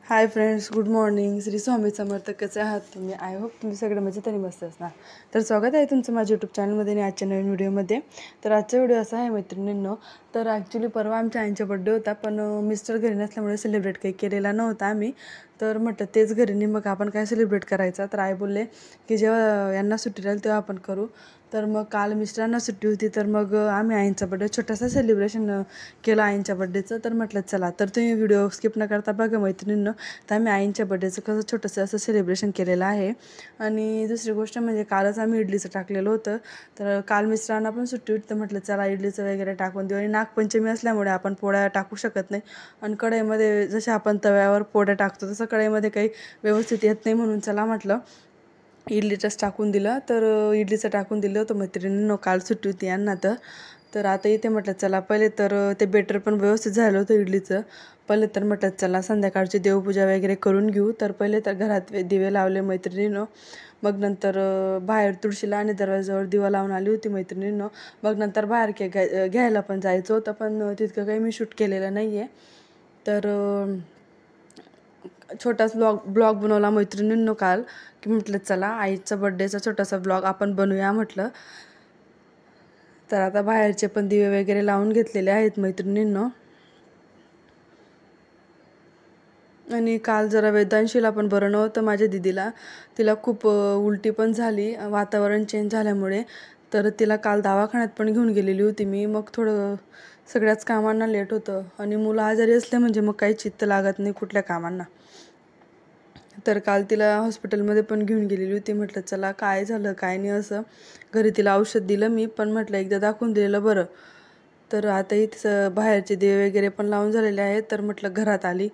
हाय friends, good morning. Shri Swami Samarth. कसे आहात तुम्ही? आय होप तुम्ही सगळे मजेत आणि मस्त असणार. तर स्वागत आहे तुमचं माझ्या यूट्यूब चॅनलमध्ये आणि आजच्या नवीन व्हिडिओमध्ये. तर आजचा व्हिडिओ असा आहे मैत्रिणींनो, तर ॲक्च्युली परवा आमच्या आईंचा बड्डे होता, पण मिस्टर घरी नसल्यामुळे सेलिब्रेट काही केलेला नव्हता आम्ही. तर म्हटलं तेच घरी नाही, मग आपण काय सेलिब्रेट करायचा. तर आई बोलले की जेव्हा यांना सुट्टी राहील तेव्हा आपण करू. तर मग काल मिस्टरांना सुट्टी होती, तर मग आम्ही आईंचा बड्डे छोटासा सेलिब्रेशन केलं आईंच्या बड्डेचं. तर म्हटलं चला, तर तुम्ही व्हिडिओ स्किप न करता बघा मैत्रिणींनो. तर आम्ही आईंच्या बड्डेचं कसं छोटंसं असं सेलिब्रेशन केलेलं आहे. आणि दुसरी गोष्ट म्हणजे कालच आम्ही इडलीचं टाकलेलं होतं. तर काल मिस्टरांना पण सुट्टी होती, तर म्हटलं चला इडलीचं वगैरे टाकून देऊ. आणि नागपंचमी असल्यामुळे आपण पोळ्या टाकू शकत नाही, आणि कढईमध्ये जसे आपण तव्यावर पोळ्या टाकतो तसं कढईमध्ये काही व्यवस्थित येत नाही, म्हणून चला म्हटलं इडलीचंच टाकून दिलं. तर इडलीचं टाकून दिलं होतं मैत्रिणींनो, काल सुट्टी होती यांना. तर आता इथे म्हटलं चला पहिले तर ते बेटर पण व्यवस्थित झालं होतं इडलीचं. पहिले तर म्हटलं चला संध्याकाळची देवपूजा वगैरे करून घेऊ. तर पहिले तर घरात दिवे लावले मैत्रिणींनो. मग नंतर बाहेर तुळशीला आणि दरवाजावर दिवा लावून आली होती मैत्रिणींनो. मग नंतर बाहेर घ्यायला पण जायचं होतं, पण तितकं काही मी शूट केलेलं नाही आहे. तर छोटाच ब्लॉग बनवला मैत्रिणींनो काल, की म्हटलं चला आईचा बड्डेचा छोटासा ब्लॉग आपण बनवूया म्हटलं. तर आता बाहेरचे पण दिवे वगैरे लावून घेतलेले आहेत मैत्रिणींनो. आणि काल जरा वेदांशीला पण बरं नव्हतं माझ्या दिदीला. तिला खूप उलटी पण झाली वातावरण चेंज झाल्यामुळे. तर तिला काल दवाखान्यात पण घेऊन गेलेली होती मी. मग थोडं सगळ्याच कामांना लेट होतं, आणि मुलं आजारी असले म्हणजे मग काही चित्त लागत नाही कुठल्या कामांना. तर काल तिला हॉस्पिटलमध्ये पण घेऊन गेलेली होती. म्हटलं चला काय झालं काय नाही असं. घरी तिला औषध दिलं मी, पण म्हटलं एकदा दाखवून दिलेलं बरं. तर आता इथं बाहेरचे दिवे वगैरे पण लावून झालेले आहेत. तर म्हटलं घरात आली,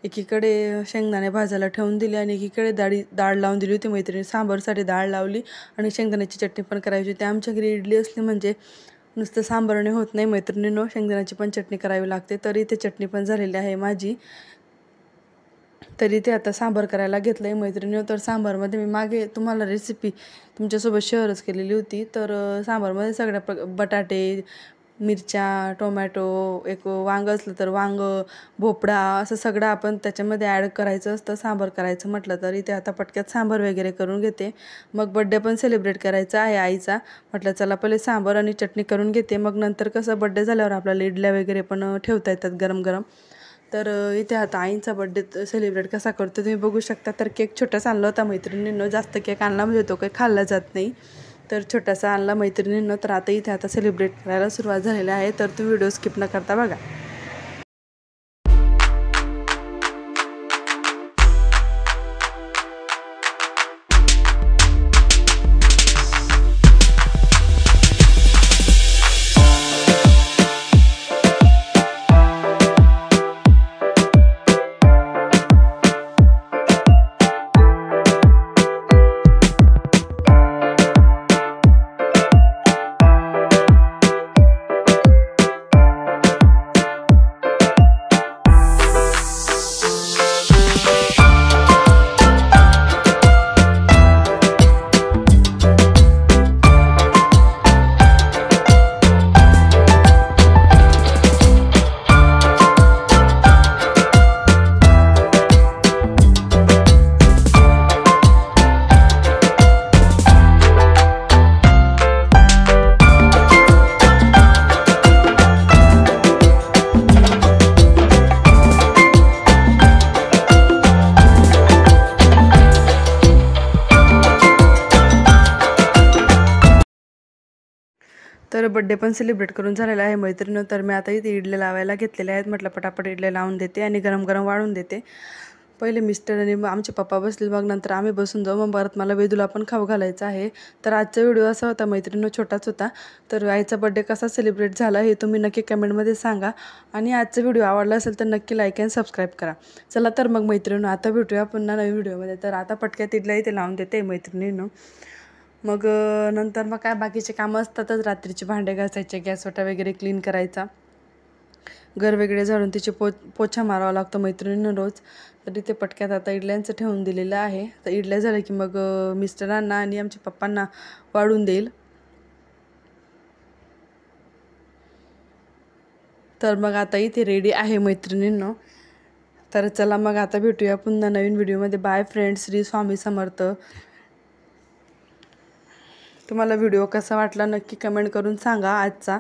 एकीकडे शेंगदाणे भाजायला ठेवून दिले आणि एकीकडे डाळ लावून दिली होती मैत्रिणी. सांबारसाठी डाळ लावली आणि शेंगदाण्याची चटणी पण करायची होती. आमच्या घरी इडली असली म्हणजे नुसतं सांबारने होत नाही मैत्रिणींनो, शेंगदाण्याची पण चटणी करावी लागते. तर इथे चटणी पण झालेली आहे माझी. तरी ते आता सांबार करायला घेतलं आहे मैत्रिणी. तर सांबारमध्ये मी मागे तुम्हाला रेसिपी तुमच्यासोबत शेअरच केलेली होती. तर सांबारमध्ये सगळ्या बटाटे, मिरच्या, टोमॅटो, एक वांगं असलं तर वांगं, भोपळा, असं सगळं आपण त्याच्यामध्ये ॲड करायचं असतं सांबार करायचं म्हटलं. तर इथे आता पटक्यात सांबार वगैरे करून घेते. मग बड्डे पण सेलिब्रेट करायचा आहे आईचा. म्हटलं चला पहिले सांबार आणि चटणी करून घेते, मग नंतर कसं बड्डे झाल्यावर आपल्याला इडल्या वगैरे पण ठेवता येतात गरम गरम. तर इथे आता आईंचा बड्डे सेलिब्रेट कसा करतो तुम्ही बघू शकता. तर केक छोटासा आणला होता मैत्रिणींनो, जास्त केक आणला म्हणजे तो काही खाल्ला जात नाही. तर छोटासा आणला मैत्रिणींनो. तर आता सेलिब्रेट करायला सुरुवात झालेली आहे. तर तुम्ही व्हिडिओ स्किप न करता बघा. तर बड्डे पण सेलिब्रेट करून झालेला आहे मैत्रिणी. तर मी आता इथे इडल्या लावायला घेतलेल्या आहेत. म्हटलं पटापट इडल्या लावून देते आणि गरम गरम वाढून देते. पहिले मिस्टर आणि आमचे पप्पा बसले, मग नंतर आम्ही बसून जाऊ. मग परत मला वेदूला पण खाऊ घालायचं आहे. तर आजचा व्हिडिओ असा होता मैत्रिणी, छोटाच होता. तर आईचा बड्डे कसा सेलिब्रेट झाला हे तुम्ही नक्की कमेंटमध्ये सांगा. आणि आजचा व्हिडिओ आवडला असेल तर नक्की लाईक अँड सबस्क्राईब करा. चला तर मग मैत्रिणी आता भेटूया पुन्हा नवीन व्हिडिओमध्ये. तर आता पटक्यात इडल्या इथे लावून देते मैत्रिणीनं. मग नंतर मग काय बाकीचे कामं असतातच. रात्रीचे भांडे घासायचे, गॅसवटा वगैरे क्लीन करायचा, घर वगैरे झाडून तिचे पोछा मारावा लागतो मैत्रिणींना रोज. तर इथे पटक्यात आता इडल्यांचं ठेवून दिलेलं आहे. तर इडल्या झाल्या की मग मिस्टरांना आणि आमच्या पप्पांना वाढून देईल. तर मग आता इथे रेडी आहे मैत्रिणींनो. तर चला मग आता भेटूया पुन्हा नवीन व्हिडिओमध्ये. बाय फ्रेंड्स, श्री स्वामी समर्थ. तुम्हाला व्हिडिओ कसा वाटला नक्की कमेंट करून सांगा आजचा.